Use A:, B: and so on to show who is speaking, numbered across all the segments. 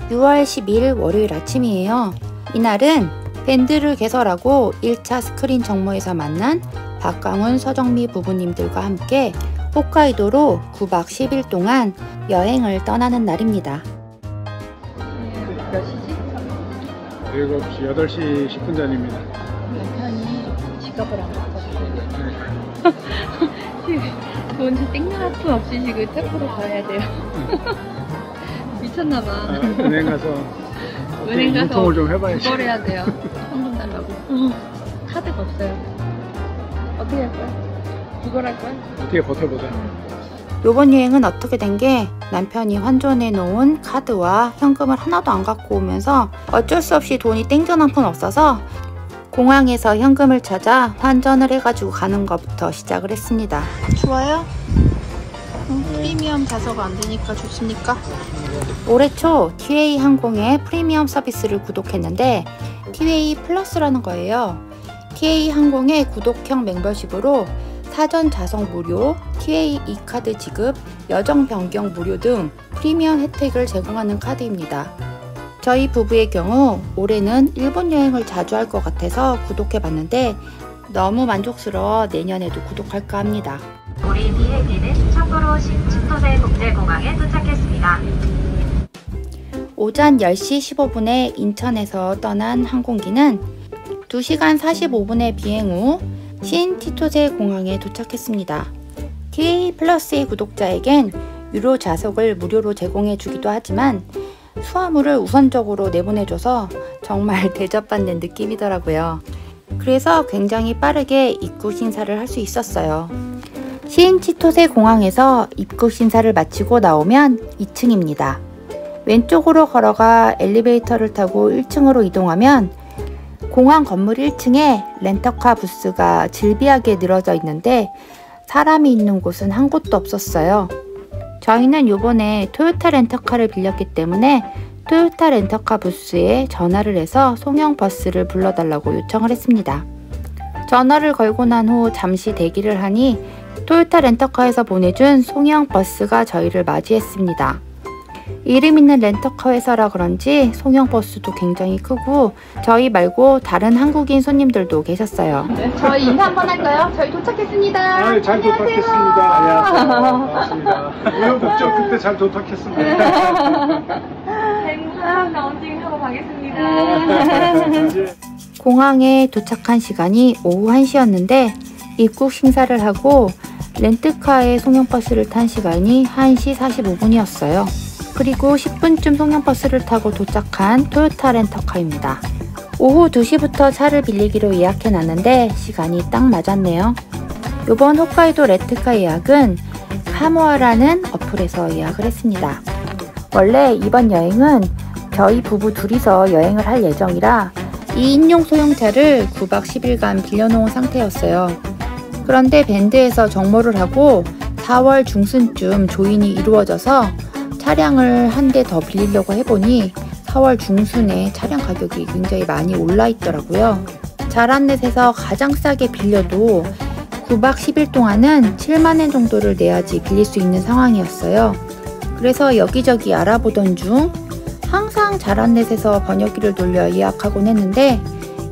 A: 6월 10일 월요일 아침이에요. 이날은 밴드를 개설하고 1차 스크린 정모에서 만난 박강훈, 서정미 부부님들과 함께 홋카이도로 9박 10일 동안 여행을 떠나는 날입니다.
B: 몇 시지?
C: 7시, 8시 10분 전입니다.
B: 남편이 지갑을 안 갖다 주세요. 돈 땡볕 한 푼 없이 지금 택으로 가야 돼요. 미쳤나봐.
C: 은행 가서 유통을 좀 해봐야지.
B: 그걸 해야 돼요. 현금 달라고. 카드가 없어요. 어떻게 할 거야? 그걸 할 거야?
C: 어떻게 버텨보자.
A: 요번 여행은 어떻게 된 게 남편이 환전해 놓은 카드와 현금을 하나도 안 갖고 오면서 어쩔 수 없이 돈이 땡전 한 푼 없어서 공항에서 현금을 찾아 환전을 해가지고 가는 것부터 시작을 했습니다. 좋아요? 프리미엄 좌석 안 되니까 좋습니까? 올해 초 TA 항공의 프리미엄 서비스를 구독했는데 TA 플러스라는 거예요. TA 항공의 구독형 멤버십으로 사전 좌석 무료, TA E카드 지급, 여정 변경 무료 등 프리미엄 혜택을 제공하는 카드입니다. 저희 부부의 경우 올해는 일본 여행을 자주 할 것 같아서 구독해봤는데 너무 만족스러워 내년에도 구독할까 합니다.
D: 우리 비행기는 삿포로 신치토세 국제공항에 도착했습니다.
A: 오전 10시 15분에 인천에서 떠난 항공기는 2시간 45분의 비행 후 신치토세 공항에 도착했습니다. TA 플러스의 구독자에겐 유료 좌석을 무료로 제공해 주기도 하지만 수화물을 우선적으로 내보내줘서 정말 대접받는 느낌이더라고요. 그래서 굉장히 빠르게 입국 심사를 할 수 있었어요. 신치토세 공항에서 입국 심사를 마치고 나오면 2층입니다. 왼쪽으로 걸어가 엘리베이터를 타고 1층으로 이동하면 공항 건물 1층에 렌터카 부스가 즐비하게 늘어져 있는데 사람이 있는 곳은 한 곳도 없었어요. 저희는 요번에 토요타 렌터카를 빌렸기 때문에 토요타 렌터카 부스에 전화를 해서 송영 버스를 불러달라고 요청을 했습니다. 전화를 걸고 난 후 잠시 대기를 하니 토요타 렌터카에서 보내준 송영 버스가 저희를 맞이했습니다. 이름 있는 렌터카 회사라 그런지 송영 버스도 굉장히 크고 저희 말고 다른 한국인 손님들도 계셨어요.
B: 저희 인사 한번 할까요? 저희 도착했습니다.
C: 네, 잘 도착했습니다. 안녕하세요. 반갑습니다. 우여곡절 끝에 잘 도착했습니다.
B: 행사 라운징 하고 가겠습니다.
A: 공항에 도착한 시간이 오후 1시였는데 입국 심사를 하고 렌트카에 송영버스를 탄 시간이 1시 45분이었어요. 그리고 10분쯤 송영버스를 타고 도착한 토요타 렌터카입니다. 오후 2시부터 차를 빌리기로 예약해놨는데 시간이 딱 맞았네요. 이번 홋카이도 렌트카 예약은 카모아라는 어플에서 예약을 했습니다. 원래 이번 여행은 저희 부부 둘이서 여행을 할 예정이라 2인용 소형차를 9박 10일간 빌려놓은 상태였어요. 그런데 밴드에서 정모를 하고 4월 중순쯤 조인이 이루어져서 차량을 한 대 더 빌리려고 해보니 4월 중순에 차량 가격이 굉장히 많이 올라 있더라고요. 자란넷에서 가장 싸게 빌려도 9박 10일 동안은 7만엔 정도를 내야지 빌릴 수 있는 상황이었어요. 그래서 여기저기 알아보던 중 항상 자란넷에서 번역기를 돌려 예약하곤 했는데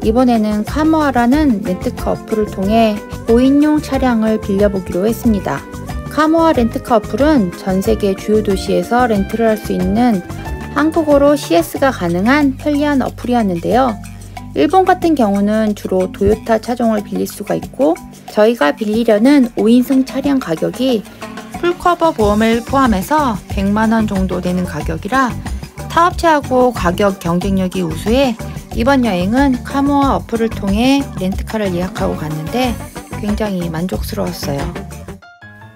A: 이번에는 카모아라는 렌트카 어플을 통해 5인용 차량을 빌려보기로 했습니다. 카모아 렌트카 어플은 전세계 주요 도시에서 렌트를 할 수 있는 한국어로 CS가 가능한 편리한 어플이었는데요. 일본 같은 경우는 주로 도요타 차종을 빌릴 수가 있고 저희가 빌리려는 5인승 차량 가격이 풀커버 보험을 포함해서 100만원 정도 되는 가격이라 타업체하고 가격 경쟁력이 우수해 이번 여행은 카모아 어플을 통해 렌트카를 예약하고 갔는데 굉장히 만족스러웠어요.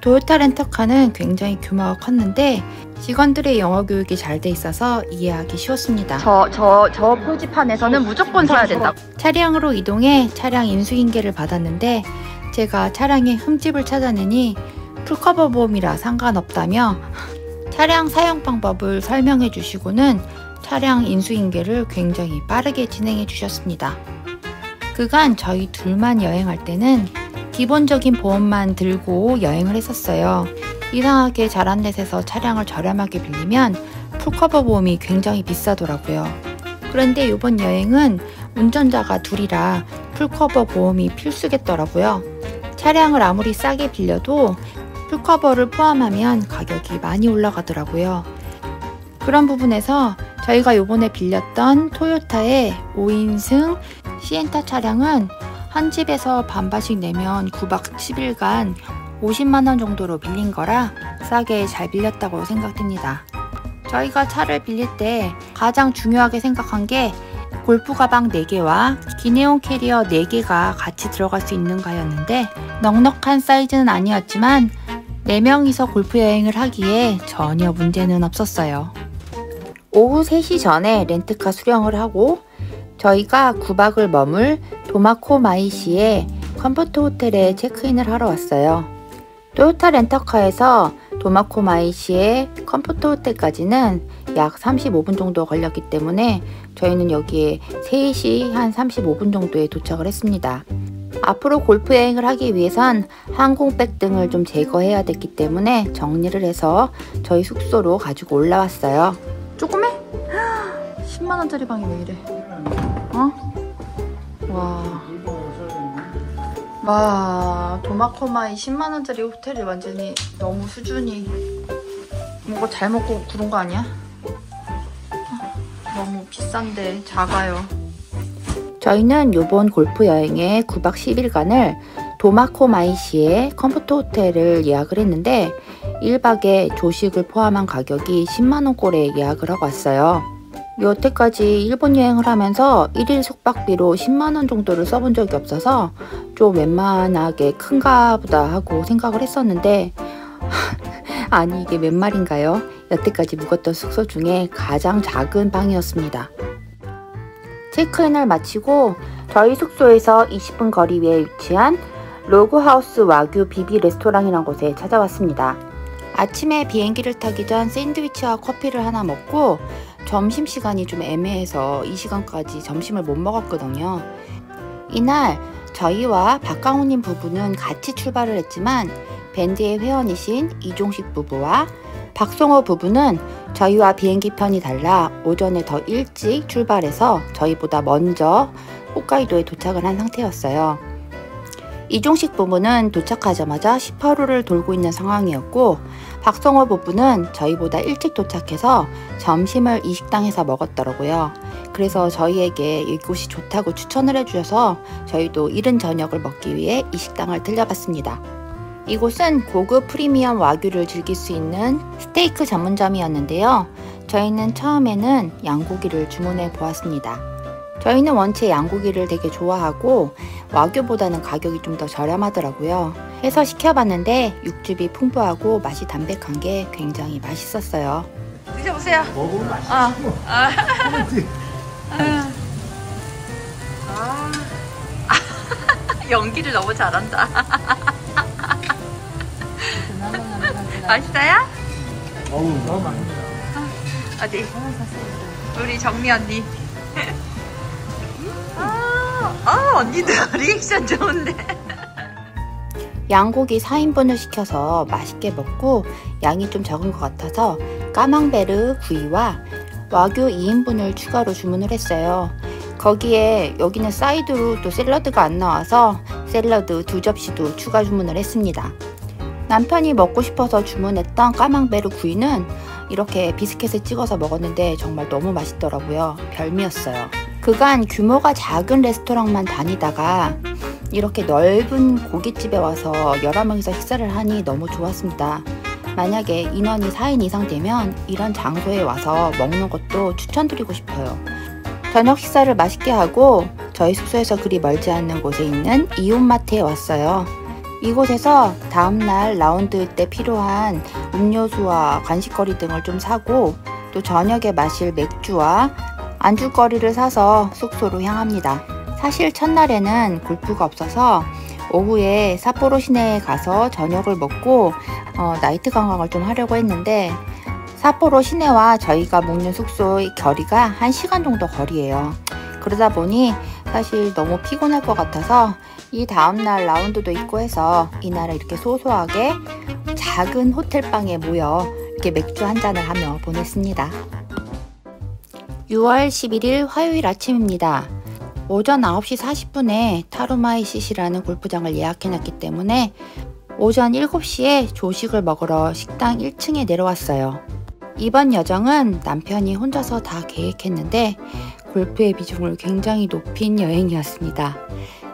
A: 토요타 렌터카는 굉장히 규모가 컸는데 직원들의 영어 교육이 잘 돼 있어서 이해하기 쉬웠습니다.
B: 저 표지판에서는 무조건 사야 된다.
A: 차량으로 이동해 차량 인수인계를 받았는데 제가 차량의 흠집을 찾아내니 풀커버 보험이라 상관없다며 차량 사용 방법을 설명해 주시고는 차량 인수인계를 굉장히 빠르게 진행해 주셨습니다. 그간 저희 둘만 여행할 때는 기본적인 보험만 들고 여행을 했었어요. 이상하게 자란넷에서 차량을 저렴하게 빌리면 풀커버 보험이 굉장히 비싸더라고요. 그런데 이번 여행은 운전자가 둘이라 풀커버 보험이 필수겠더라고요. 차량을 아무리 싸게 빌려도 풀커버를 포함하면 가격이 많이 올라가더라고요. 그런 부분에서 저희가 요번에 빌렸던 토요타의 5인승 시엔타 차량은 한 집에서 반반씩 내면 9박 10일간 50만원 정도로 빌린 거라 싸게 잘 빌렸다고 생각됩니다. 저희가 차를 빌릴 때 가장 중요하게 생각한 게 골프 가방 4개와 기내용 캐리어 4개가 같이 들어갈 수 있는가였는데 넉넉한 사이즈는 아니었지만 4명이서 골프 여행을 하기에 전혀 문제는 없었어요. 오후 3시 전에 렌트카 수령을 하고 저희가 9박을 머물 도마코 마이시의 컴포트 호텔에 체크인을 하러 왔어요. 토요타 렌터카에서 도마코 마이시의 컴포트 호텔까지는 약 35분 정도 걸렸기 때문에 저희는 여기에 3시 한 35분 정도에 도착을 했습니다. 앞으로 골프 여행을 하기 위해선 항공백 등을 좀 제거해야 됐기 때문에 정리를 해서 저희 숙소로 가지고 올라왔어요. 조그매? 10만원짜리 방이 왜 이래? 와, 도마코마이 10만원짜리 호텔이 완전히 너무 수준이 뭔가 잘 먹고 그런 거 아니야? 너무 비싼데 작아요. 저희는 요번 골프 여행에 9박 10일간을 도마코마이시의 컴포트 호텔을 예약을 했는데 1박에 조식을 포함한 가격이 10만원 꼴에 예약을 하고 왔어요. 여태까지 일본 여행을 하면서 1일 숙박비로 10만원 정도를 써본 적이 없어서 좀 웬만하게 큰가 보다 하고 생각을 했었는데 아니 이게 몇 말인가요? 여태까지 묵었던 숙소 중에 가장 작은 방이었습니다. 체크인을 마치고 저희 숙소에서 20분 거리에 위치한 로그하우스 와규 비비 레스토랑이라는 곳에 찾아왔습니다. 아침에 비행기를 타기 전 샌드위치와 커피를 하나 먹고 점심시간이 좀 애매해서 이 시간까지 점심을 못 먹었거든요. 이날 저희와 박강우님 부부는 같이 출발을 했지만 밴드의 회원이신 이종식 부부와 박성호 부부는 저희와 비행기 편이 달라 오전에 더 일찍 출발해서 저희보다 먼저 홋카이도에 도착을 한 상태였어요. 이종식 부부는 도착하자마자 18호를 돌고 있는 상황이었고 박성호 부부는 저희보다 일찍 도착해서 점심을 이 식당에서 먹었더라고요. 그래서 저희에게 이곳이 좋다고 추천을 해주셔서 저희도 이른 저녁을 먹기 위해 이 식당을 들려봤습니다. 이곳은 고급 프리미엄 와규를 즐길 수 있는 스테이크 전문점이었는데요. 저희는 처음에는 양고기를 주문해 보았습니다. 저희는 원체 양고기를 되게 좋아하고 와규보다는 가격이 좀 더 저렴하더라고요. 해서 시켜봤는데 육즙이 풍부하고 맛이 담백한 게 굉장히 맛있었어요. 드셔보세요.
C: 먹으면 맛있어.
A: 연기를 너무 잘한다. 맛있어요?
C: 너무 맛있다.
A: 어디? 우리 정미 언니. 언니들 리액션 좋은데. 양고기 4인분을 시켜서 맛있게 먹고 양이 좀 적은 것 같아서 까망베르 구이와 와규 2인분을 추가로 주문을 했어요. 거기에 여기는 사이드로 또 샐러드가 안 나와서 샐러드 2접시도 추가 주문을 했습니다. 남편이 먹고 싶어서 주문했던 까망베르 구이는 이렇게 비스켓을 찍어서 먹었는데 정말 너무 맛있더라고요. 별미였어요. 그간 규모가 작은 레스토랑만 다니다가 이렇게 넓은 고깃집에 와서 여러 명이서 식사를 하니 너무 좋았습니다. 만약에 인원이 4인 이상 되면 이런 장소에 와서 먹는 것도 추천드리고 싶어요. 저녁 식사를 맛있게 하고 저희 숙소에서 그리 멀지 않는 곳에 있는 이온마트에 왔어요. 이곳에서 다음날 라운드 때 필요한 음료수와 간식거리 등을 좀 사고 또 저녁에 마실 맥주와 안주거리를 사서 숙소로 향합니다. 사실 첫날에는 골프가 없어서 오후에 삿포로 시내에 가서 저녁을 먹고 나이트 관광을 좀 하려고 했는데 삿포로 시내와 저희가 묵는 숙소의 거리가 1시간 정도 거리예요. 그러다 보니 사실 너무 피곤할 것 같아서 이 다음날 라운드도 있고 해서 이날은 이렇게 소소하게 작은 호텔방에 모여 즐겁게 맥주 한 잔을 하며 보냈습니다. 6월 11일 화요일 아침입니다. 오전 9시 40분에 타루마이시시라는 골프장을 예약해놨기 때문에 오전 7시에 조식을 먹으러 식당 1층에 내려왔어요. 이번 여정은 남편이 혼자서 다 계획했는데 골프의 비중을 굉장히 높인 여행이었습니다.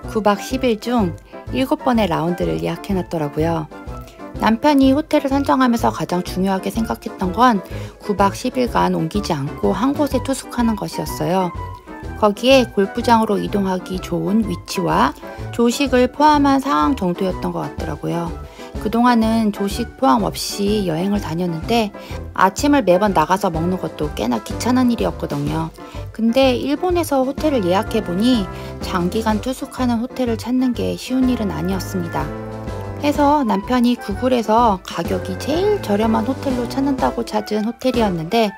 A: 9박 10일 중 7번의 라운드를 예약해놨더라고요. 남편이 호텔을 선정하면서 가장 중요하게 생각했던 건 9박 10일간 옮기지 않고 한 곳에 투숙하는 것이었어요. 거기에 골프장으로 이동하기 좋은 위치와 조식을 포함한 상황 정도였던 것 같더라고요. 그동안은 조식 포함 없이 여행을 다녔는데 아침을 매번 나가서 먹는 것도 꽤나 귀찮은 일이었거든요. 근데 일본에서 호텔을 예약해보니 장기간 투숙하는 호텔을 찾는 게 쉬운 일은 아니었습니다. 해서 남편이 구글에서 가격이 제일 저렴한 호텔로 찾는다고 찾은 호텔이었는데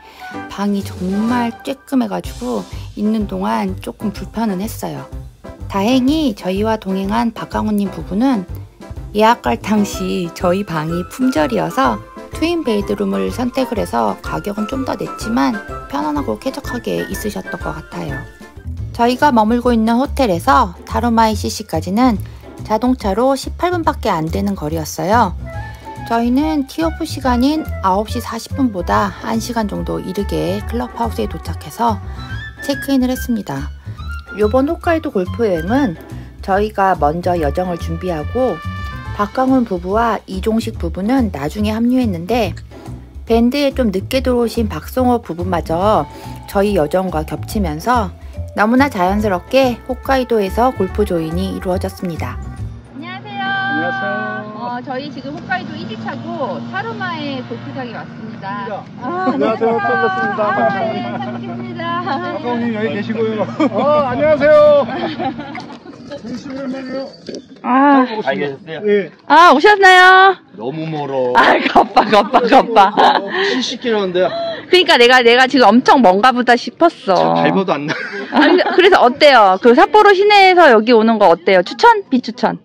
A: 방이 정말 쬐끔해가지고 있는 동안 조금 불편은 했어요. 다행히 저희와 동행한 박강훈님 부부는 예약할 당시 저희 방이 품절이어서 트윈 베드룸을 선택을 해서 가격은 좀 더 냈지만 편안하고 쾌적하게 있으셨던 것 같아요. 저희가 머물고 있는 호텔에서 타루마이시시까지는 자동차로 18분밖에 안 되는 거리였어요. 저희는 티오프 시간인 9시 40분보다 1시간 정도 이르게 클럽하우스에 도착해서 체크인을 했습니다. 이번 홋카이도 골프 여행은 저희가 먼저 여정을 준비하고 박강훈 부부와 이종식 부부는 나중에 합류했는데 밴드에 좀 늦게 들어오신 박성호 부부마저 저희 여정과 겹치면서 너무나 자연스럽게 홋카이도에서 골프 조인이 이루어졌습니다.
B: 안녕하세요.
C: 안녕하세요.
B: 저희 지금 홋카이도 1일차고 타루마에 골프장에 왔습니다.
C: 안녕하세요. 처음 뵙습니다.
B: 네, 잘 뵙겠습니다.
C: 박강훈님 여기 계시고요. 안녕하세요. 20년만이요.
E: 알겠어요?
C: 예.
B: 오셨나요?
E: 너무 멀어.
B: 겉바.
E: 70km인데
B: 그러니까 내가 지금 엄청 먼가 보다 싶었어.
E: 밟아도 안 나.
B: 그래서 어때요? 그 삿포로 시내에서 여기 오는 거 어때요? 추천? 비추천?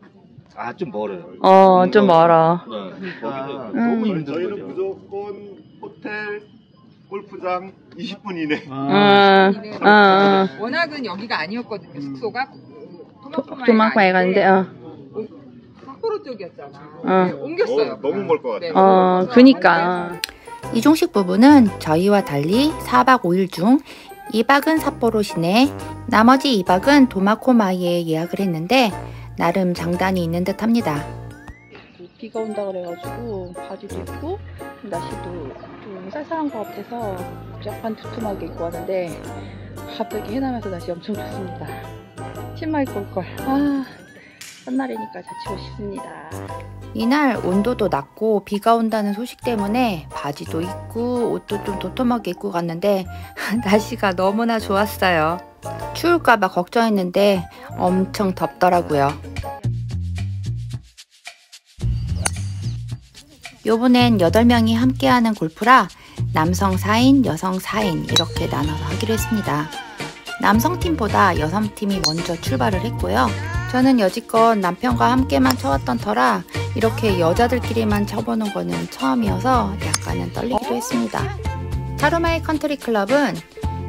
E: 좀 멀어요.
B: 좀 멀어.
E: 너무 힘들어요.
F: 저희는 무조건 호텔, 골프장 20분 이내.
G: 워낙은 여기가 아니었거든요. 숙소가
B: 도마카에 가는데
G: 삿포로 쪽이었잖아. 네, 옮겼어요.
F: 너무 멀 것 같아요.
B: 그니까.
A: 이종식 부부는 저희와 달리 4박 5일 중 2박은 삿포로 시내, 나머지 2박은 도마코마이에 예약을 했는데 나름 장단이 있는 듯 합니다.
B: 비가 온다 그래가지고 바지도 입고 날씨도 좀 쌀쌀한 것 같아서 약간 두툼하게 입고 왔는데 갑자기 해남에서 날씨 엄청 좋습니다. 치마 입고 올걸. 첫날이니까 자취고 싶습니다.
A: 이날 온도도 낮고 비가 온다는 소식 때문에 바지도 입고 옷도 좀 도톰하게 입고 갔는데 날씨가 너무나 좋았어요. 추울까봐 걱정했는데 엄청 덥더라고요. 요번엔 8명이 함께하는 골프라 남성 4인, 여성 4인 이렇게 나눠서 하기로 했습니다. 남성팀보다 여성팀이 먼저 출발을 했고요. 저는 여지껏 남편과 함께만 쳐왔던 터라 이렇게 여자들끼리만 쳐보는 거는 처음이어서 약간은 떨리기도 했습니다. 타루마이 컨트리 클럽은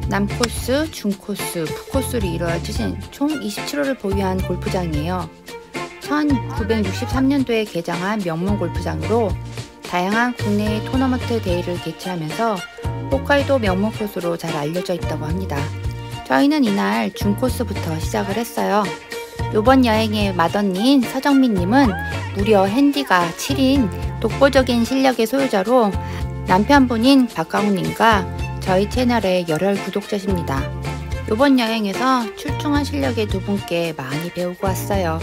A: 남코스, 중코스, 북코스를 이루어진 총 27홀을 보유한 골프장이에요. 1963년도에 개장한 명문 골프장으로 다양한 국내의 토너먼트 대회를 개최하면서 홋카이도 명문 코스로 잘 알려져 있다고 합니다. 저희는 이날 중코스부터 시작을 했어요. 요번 여행의 맏언니인 서정민님은 무려 핸디가 7인 독보적인 실력의 소유자로 남편분인 박강훈님과 저희 채널의 열혈 구독자십니다. 요번 여행에서 출중한 실력의 두 분께 많이 배우고 왔어요.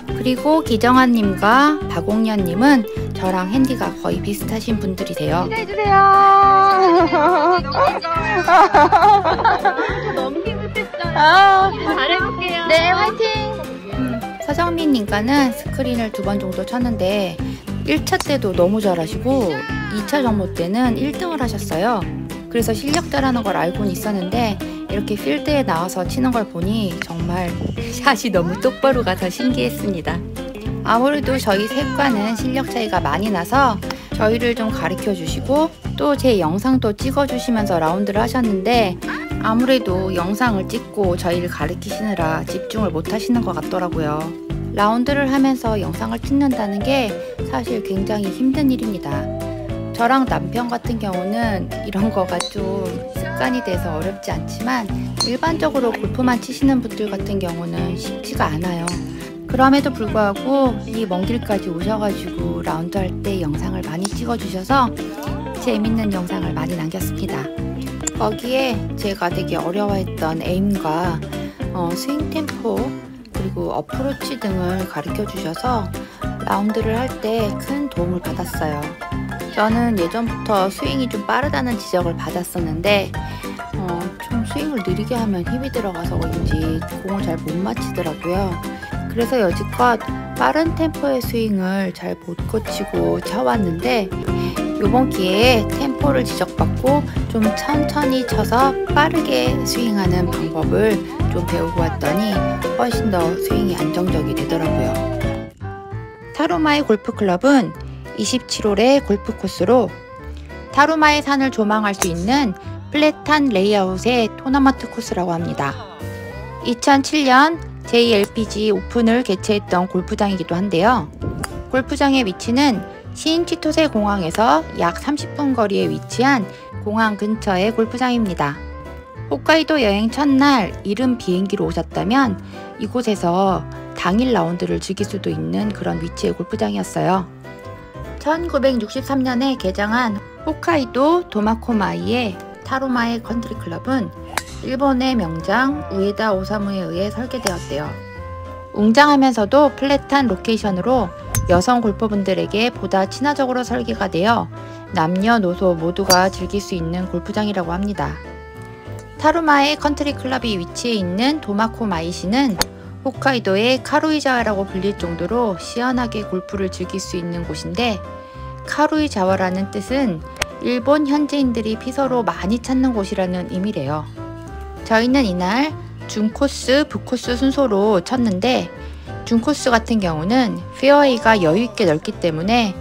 A: 그리고 기정아님과 박옥년님은 저랑 핸디가 거의 비슷하신 분들이세요.
B: 기대해주세요. 너무 힘들었어요. 잘해볼게요. 네, 화이팅.
A: 서정민님과는 스크린을 2번 정도 쳤는데 1차 때도 너무 잘하시고 2차 정모 때는 1등을 하셨어요. 그래서 실력자라는 걸 알고는 있었는데 이렇게 필드에 나와서 치는 걸 보니 정말 샷이 너무 똑바로 가서 신기했습니다. 아무래도 저희 셋과는 실력 차이가 많이 나서 저희를 좀 가르쳐 주시고 또 제 영상도 찍어 주시면서 라운드를 하셨는데 아무래도 영상을 찍고 저희를 가르치시느라 집중을 못 하시는 것 같더라고요. 라운드를 하면서 영상을 찍는다는 게 사실 굉장히 힘든 일입니다. 저랑 남편 같은 경우는 이런 거가 좀 습관이 돼서 어렵지 않지만 일반적으로 골프만 치시는 분들 같은 경우는 쉽지가 않아요. 그럼에도 불구하고 이 먼 길까지 오셔가지고 라운드 할 때 영상을 많이 찍어주셔서 재밌는 영상을 많이 남겼습니다. 거기에 제가 되게 어려워했던 에임과 스윙 템포 그리고 어프로치 등을 가르쳐 주셔서 라운드를 할 때 큰 도움을 받았어요. 저는 예전부터 스윙이 좀 빠르다는 지적을 받았었는데 좀 스윙을 느리게 하면 힘이 들어가서 그런지 공을 잘 못 맞히더라고요. 그래서 여지껏 빠른 템포의 스윙을 잘 못 고치고 쳐왔는데 이번 기회에 템포를 지적받고 좀 천천히 쳐서 빠르게 스윙하는 방법을 좀 배우고 왔더니 훨씬 더 스윙이 안정적이 되더라고요. 타루마이 골프클럽은 27홀의 골프 코스로 타루마이 산을 조망할 수 있는 플랫한 레이아웃의 토너먼트 코스라고 합니다. 2007년 JLPG 오픈을 개최했던 골프장이기도 한데요. 골프장의 위치는 신치토세 공항에서 약 30분 거리에 위치한 공항 근처의 골프장입니다. 홋카이도 여행 첫날 이른 비행기로 오셨다면 이곳에서 당일 라운드를 즐길 수도 있는 그런 위치의 골프장이었어요. 1963년에 개장한 홋카이도 도마코마이의 타루마이 컨트리 클럽은 일본의 명장 우에다 오사무에 의해 설계되었대요. 웅장하면서도 플랫한 로케이션으로 여성 골퍼분들에게 보다 친화적으로 설계가 되어 남녀노소 모두가 즐길 수 있는 골프장이라고 합니다. 타루마이 컨트리 클럽이 위치해 있는 도마코마이시는 홋카이도의 카루이자와라고 불릴 정도로 시원하게 골프를 즐길 수 있는 곳인데 카루이자와라는 뜻은 일본 현지인들이 피서로 많이 찾는 곳이라는 의미래요. 저희는 이날 중코스, 북코스 순서로 쳤는데 중코스 같은 경우는 페어웨이가 여유있게 넓기 때문에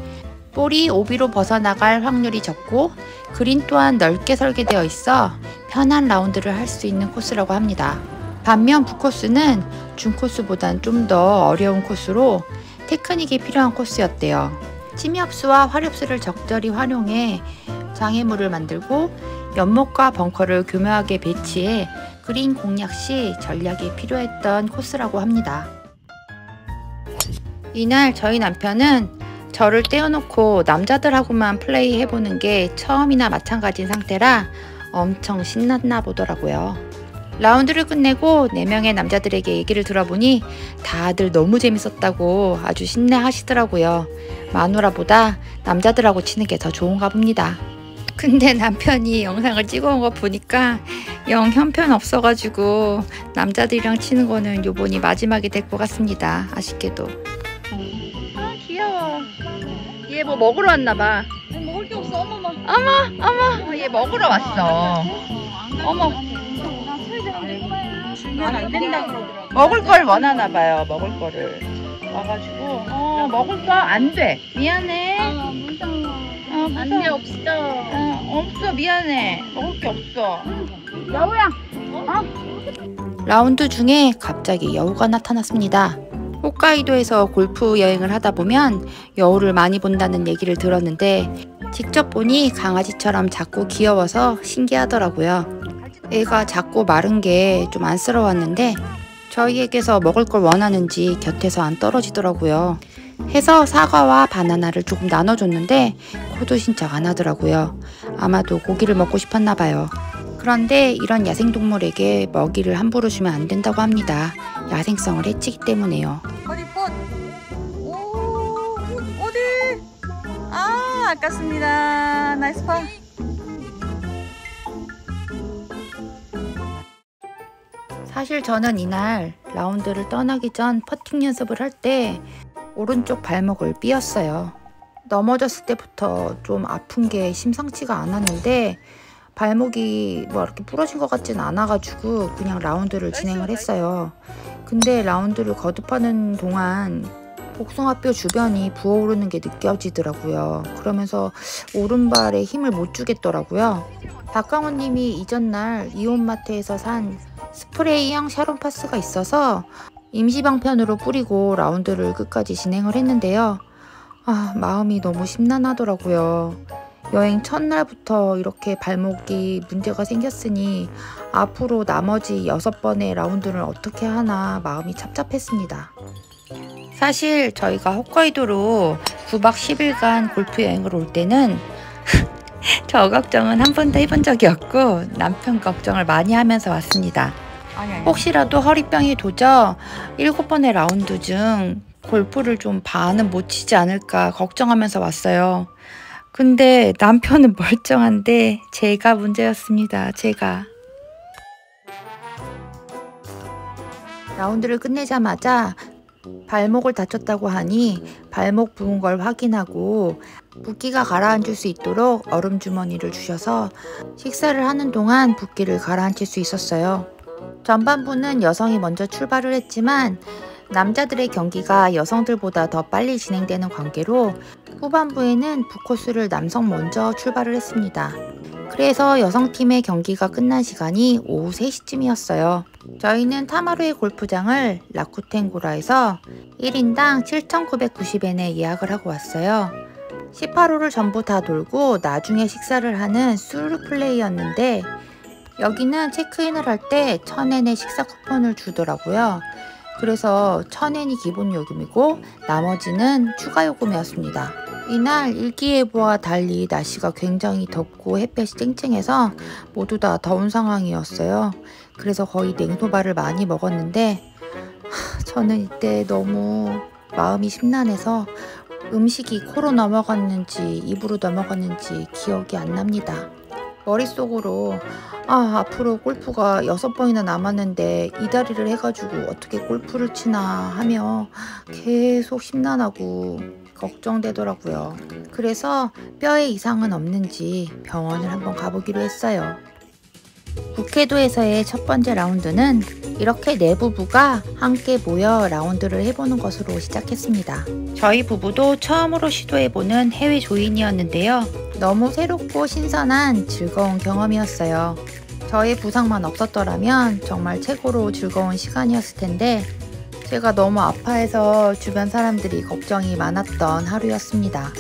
A: 볼이 오비로 벗어나갈 확률이 적고 그린 또한 넓게 설계되어 있어 편한 라운드를 할 수 있는 코스라고 합니다. 반면 북코스는 중코스보단 좀 더 어려운 코스로 테크닉이 필요한 코스였대요. 침엽수와 화렵수를 적절히 활용해 장애물을 만들고 연못과 벙커를 교묘하게 배치해 그린 공략 시 전략이 필요했던 코스라고 합니다. 이날 저희 남편은 저를 떼어놓고 남자들하고만 플레이 해보는 게 처음이나 마찬가지인 상태라 엄청 신났나 보더라고요. 라운드를 끝내고 4명의 남자들에게 얘기를 들어보니 다들 너무 재밌었다고 아주 신내 하시더라고요. 마누라보다 남자들하고 치는 게 더 좋은가 봅니다. 근데 남편이 영상을 찍어온 거 보니까 영 형편없어가지고 남자들이랑 치는 거는 요번이 마지막이 될 것 같습니다. 아쉽게도. 아 귀여워. 얘 뭐 먹으러 왔나봐.
B: 먹을 게 없어. 어머머.
A: 어머 얘 먹으러 왔어. 어머
B: 주면 안 된다 그러더라고.
A: 먹을 걸 원하나 봐요. 먹을 거를 와가지고 먹을 거 안 돼. 미안해.
B: 안 돼, 없어.
A: 없어 미안해. 먹을 게 없어.
B: 여우야.
A: 라운드 중에 갑자기 여우가 나타났습니다. 홋카이도에서 골프 여행을 하다 보면 여우를 많이 본다는 얘기를 들었는데 직접 보니 강아지처럼 작고 귀여워서 신기하더라고요. 애가 작고 마른 게 좀 안쓰러웠는데 저희에게서 먹을 걸 원하는지 곁에서 안 떨어지더라고요. 해서 사과와 바나나를 조금 나눠줬는데 코도 신청 안 하더라고요. 아마도 고기를 먹고 싶었나 봐요. 그런데 이런 야생동물에게 먹이를 함부로 주면 안 된다고 합니다. 야생성을 해치기 때문에요.
G: 어디 꽃? 오, 어디? 아, 아깝습니다. 나이스 파.
A: 사실 저는 이날 라운드를 떠나기 전 퍼팅 연습을 할 때 오른쪽 발목을 삐었어요. 넘어졌을 때부터 좀 아픈 게 심상치가 않았는데 발목이 뭐 이렇게 부러진 것 같진 않아가지고 그냥 라운드를 진행을 했어요. 근데 라운드를 거듭하는 동안 복숭아뼈 주변이 부어오르는 게 느껴지더라고요. 그러면서 오른발에 힘을 못 주겠더라고요. 박강호님이 이전날 이온마트에서 산 스프레이형 샤론파스가 있어서 임시방편으로 뿌리고 라운드를 끝까지 진행을 했는데요. 마음이 너무 심란하더라고요. 여행 첫날부터 이렇게 발목이 문제가 생겼으니 앞으로 나머지 6번의 라운드를 어떻게 하나 마음이 착잡했습니다. 사실 저희가 홋카이도로 9박 10일간 골프 여행을 올 때는 저 걱정은 한 번도 해본 적이 없고 남편 걱정을 많이 하면서 왔습니다. 혹시라도 허리병이 도져 7번의 라운드 중 골프를 좀 반은 못 치지 않을까 걱정하면서 왔어요. 근데 남편은 멀쩡한데 제가 문제였습니다. 제가. 라운드를 끝내자마자 발목을 다쳤다고 하니 발목 부은 걸 확인하고 붓기가 가라앉을 수 있도록 얼음 주머니를 주셔서 식사를 하는 동안 붓기를 가라앉힐 수 있었어요. 전반부는 여성이 먼저 출발을 했지만 남자들의 경기가 여성들보다 더 빨리 진행되는 관계로 후반부에는 북코스를 남성 먼저 출발을 했습니다. 그래서 여성팀의 경기가 끝난 시간이 오후 3시쯤이었어요. 저희는 타마루의 골프장을 라쿠텐고라에서 1인당 7,990엔에 예약을 하고 왔어요. 18홀을 전부 다 돌고 나중에 식사를 하는 수루 플레이였는데 여기는 체크인을 할 때 1,000엔의 식사 쿠폰을 주더라고요. 그래서 1,000엔이 기본 요금이고 나머지는 추가 요금이었습니다. 이날 일기예보와 달리 날씨가 굉장히 덥고 햇볕이 쨍쨍해서 모두 다 더운 상황이었어요. 그래서 거의 냉소바를 많이 먹었는데 저는 이때 너무 마음이 심란해서 음식이 코로 넘어갔는지 입으로 넘어갔는지 기억이 안 납니다. 머릿속으로 앞으로 골프가 6번이나 남았는데 이다리를 해가지고 어떻게 골프를 치나 하며 계속 심란하고 걱정되더라고요. 그래서 뼈에 이상은 없는지 병원을 한번 가보기로 했어요. 북해도에서의 첫 번째 라운드는 이렇게 네 부부가 함께 모여 라운드를 해보는 것으로 시작했습니다. 저희 부부도 처음으로 시도해보는 해외 조인이었는데요. 너무 새롭고 신선한 즐거운 경험이었어요. 저의 부상만 없었더라면 정말 최고로 즐거운 시간이었을 텐데 제가 너무 아파해서 주변 사람들이 걱정이 많았던 하루였습니다.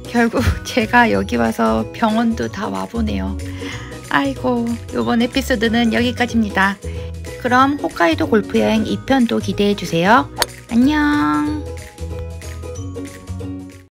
A: 결국 제가 여기 와서 병원도 다 와보네요. 아이고, 이번 에피소드는 여기까지입니다. 그럼 홋카이도 골프여행 2편도 기대해주세요. 안녕.